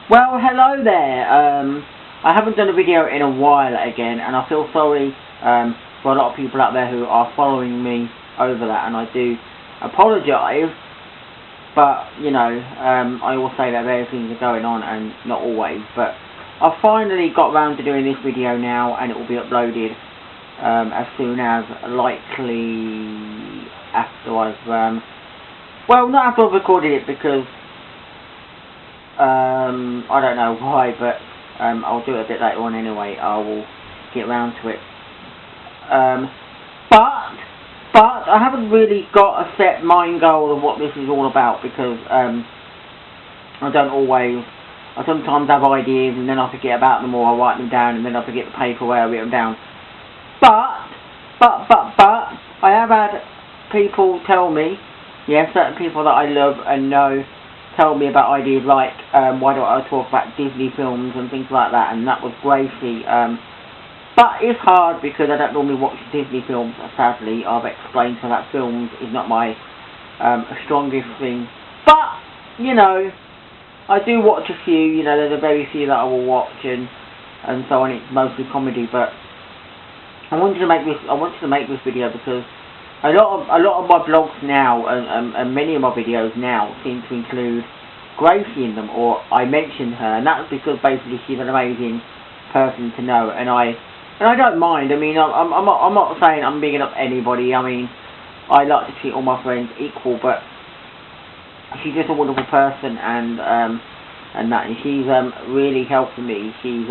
Well, hello there. I haven't done a video in a while again, and I feel sorry for a lot of people out there who are following me over that, and I do apologise. But you know, I will say that various things are going on, and not always. But I've finally got round to doing this video now, and it will be uploaded as soon as likely after I've well, not after I've recorded it, because I don't know why, but I'll do it a bit later on anyway. I will get round to it. But I haven't really got a set mind goal of what this is all about, because I sometimes have ideas and then I forget about them, or I write them down and then I forget the paper where I write them down. But I have had people tell me, yeah, certain people that I love and know, tell me about ideas like why don't I talk about Disney films and things like that, and that was Gracie. But it's hard because I don't normally watch Disney films, sadly. I've explained so that films is not my strongest thing. But, you know, I do watch a few, you know, there's a very few that I will watch and so on. It's mostly comedy, but I wanted to make this video because a lot of my blogs now and many of my videos now seem to include Gracie in them, or I mention her, and that's because basically she's an amazing person to know, and I don't mind. I mean, I'm not saying I'm bigging up anybody. I mean, I like to treat all my friends equal, but she's just a wonderful person, and she's really helping me. She's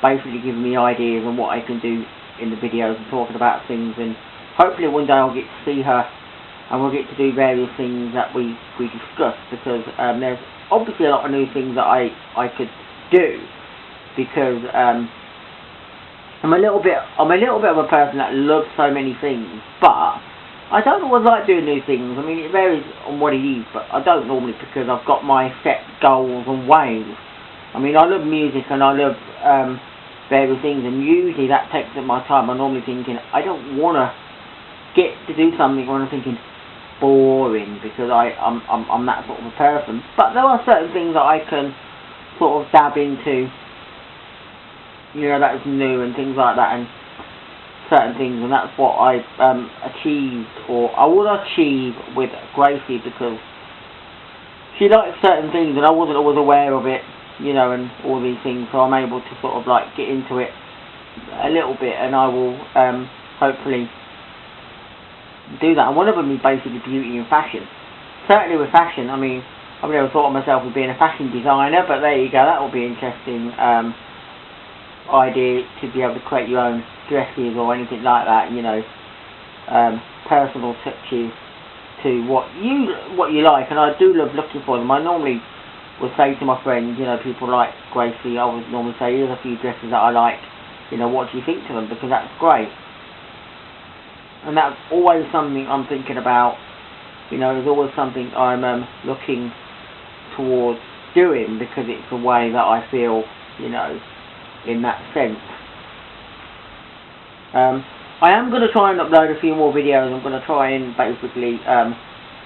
basically giving me ideas on what I can do in the videos and talking about things, and hopefully one day I'll get to see her and we'll get to do various things that we discuss, because there's obviously a lot of new things that I could do, because I'm a little bit of a person that loves so many things, but I don't always like doing new things. I mean, it varies on what it is, but I don't normally, because I've got my set goals and ways. I mean, I love music and I love various things, and usually that takes up my time. I'm normally thinking, I don't want to get to do something when I'm thinking boring, because I'm that sort of a person. But there are certain things that I can sort of dab into, you know, that is new and things like that, and certain things, and that's what I achieved, or I would achieve with Gracie, because she likes certain things and I wasn't always aware of it, you know, and all these things, so I'm able to sort of like get into it a little bit, and I will hopefully do that. And one of them is basically beauty and fashion. Certainly with fashion, I mean, I've never thought of myself as being a fashion designer, but there you go, that will be an interesting idea, to be able to create your own dresses or anything like that, you know, personal touches to what you like, and I do love looking for them. I normally would say to my friends, you know, people like Gracie, I would normally say, here's a few dresses that I like, you know, what do you think to them, because that's great. And that's always something I'm thinking about, you know, there's always something I'm looking towards doing, because it's a way that I feel, you know, in that sense. I am going to try and upload a few more videos. I'm going to try and basically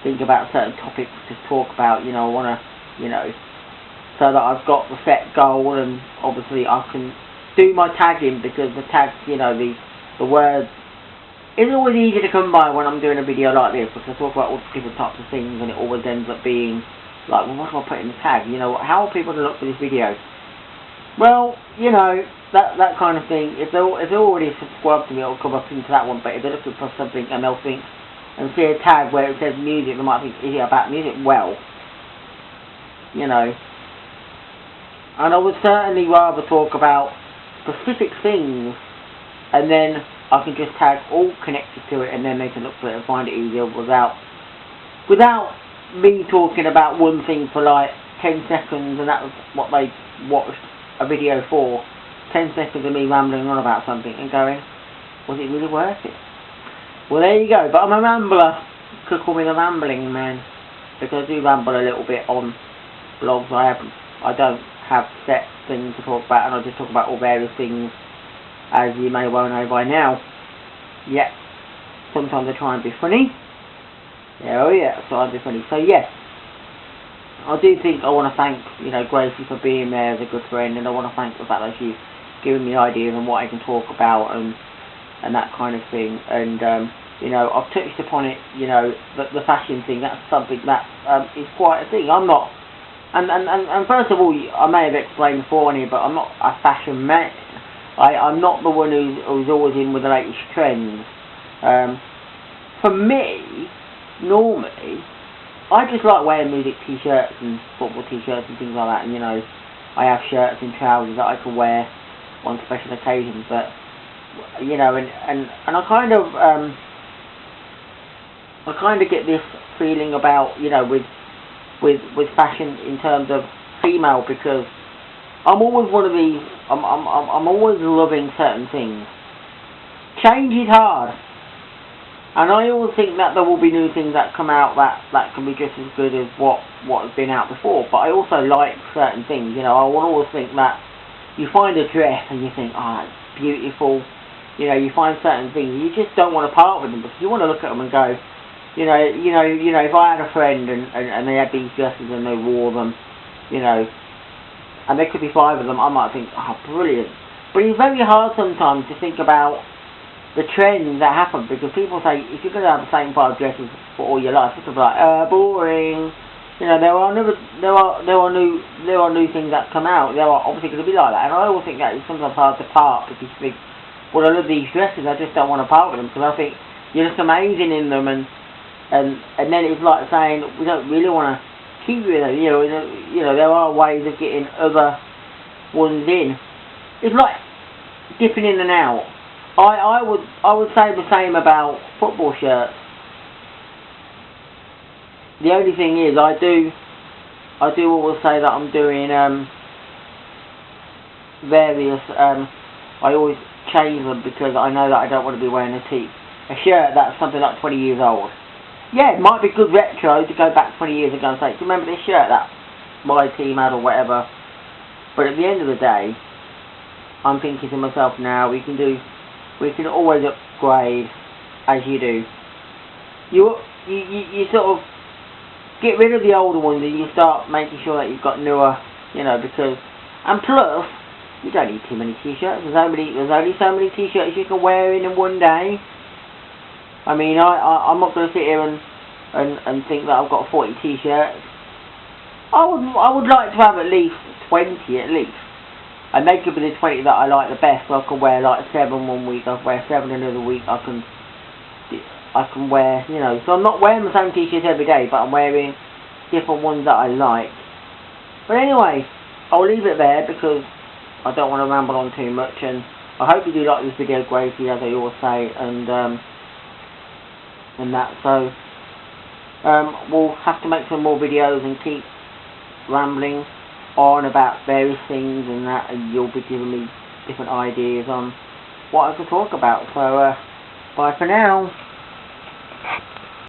think about certain topics to talk about, you know, I want to, you know, so that I've got the set goal, and obviously I can do my tagging, because the tags, you know, the words, it's always easy to come by when I'm doing a video like this, because I talk about all different types of things, and it always ends up being like, well, what do I put in the tag? You know, how are people to look for this video? Well, you know, that kind of thing. If they're already subscribed to me, it'll come up into that one. But if they're looking for something and they'll think and see a tag where it says music, they might think, is it about music? Well, you know, and I would certainly rather talk about specific things, and then I can just tag all connected to it, and then they can look for it and find it easier without me talking about one thing for like 10 seconds, and that was what they watched a video for. 10 seconds of me rambling on about something and going, was it really worth it? Well, there you go. But I'm a rambler. You could call me the rambling man, because I do ramble a little bit on blogs. I don't have set things to talk about, and I just talk about all various things, as you may well know by now. Yeah, sometimes I try and be funny. Yeah, oh yeah, so I'll be funny. So yes, I do think I want to thank, you know, Gracie for being there as a good friend, and I want to thank the fact that she's given me ideas on what I can talk about and that kind of thing. And you know, I've touched upon it. You know, the fashion thing. That's something that is quite a thing. I'm not, and first of all, I may have explained before on here, but I'm not a fashion man. I'm not the one who's always in with the latest trends. For me, normally, I just like wearing music t-shirts and football t-shirts and things like that. And you know, I have shirts and trousers that I can wear on special occasions. But you know, and I kind of get this feeling about, you know, with fashion in terms of female, because I'm always one of these. I'm always loving certain things. Change is hard, and I always think that there will be new things that come out that can be just as good as what has been out before. But I also like certain things. You know, I will always think that you find a dress and you think, oh, it's beautiful. You know, you find certain things you just don't want to part with them, because you want to look at them and go, you know, if I had a friend and they had these dresses and they wore them, you know, and there could be 5 of them, I might think, oh, brilliant. But it's very hard sometimes to think about the trends that happen, because people say, if you're going to have the same 5 dresses for all your life, it's like, boring. You know, there are new things that come out. There are obviously going to be like that, and I always think that it's sometimes hard to part, because you think, well, I love these dresses, I just don't want to part with them, because I think you look amazing in them, and then it's like saying, we don't really want to keep with them. You know, there are ways of getting other ones in. It's like dipping in and out. I would say the same about football shirts. The only thing is, I do always say that I'm doing various. I always change them, because I know that I don't want to be wearing a shirt that's something like 20 years old. Yeah, it might be good retro to go back 20 years ago and say, do you remember this shirt that my team had or whatever? But at the end of the day, I'm thinking to myself now, we can always upgrade as you do. You sort of get rid of the older ones and you start making sure that you've got newer, you know, because, and plus, you don't need too many t-shirts. There's only so many t-shirts you can wear in one day. I mean, I'm not going to sit here and think that I've got 40 t-shirts. I would like to have at least 20 at least. And they could be the 20 that I like the best. So I can wear like 7 one week, I can wear 7 another week, I can wear, you know. So I'm not wearing the same t-shirts every day, but I'm wearing different ones that I like. But anyway, I'll leave it there, because I don't want to ramble on too much, and I hope you do like this video, Gracie, as I always say, and that. So we'll have to make some more videos and keep rambling on about various things and that, and you'll be giving me different ideas on what I can talk about. So bye for now.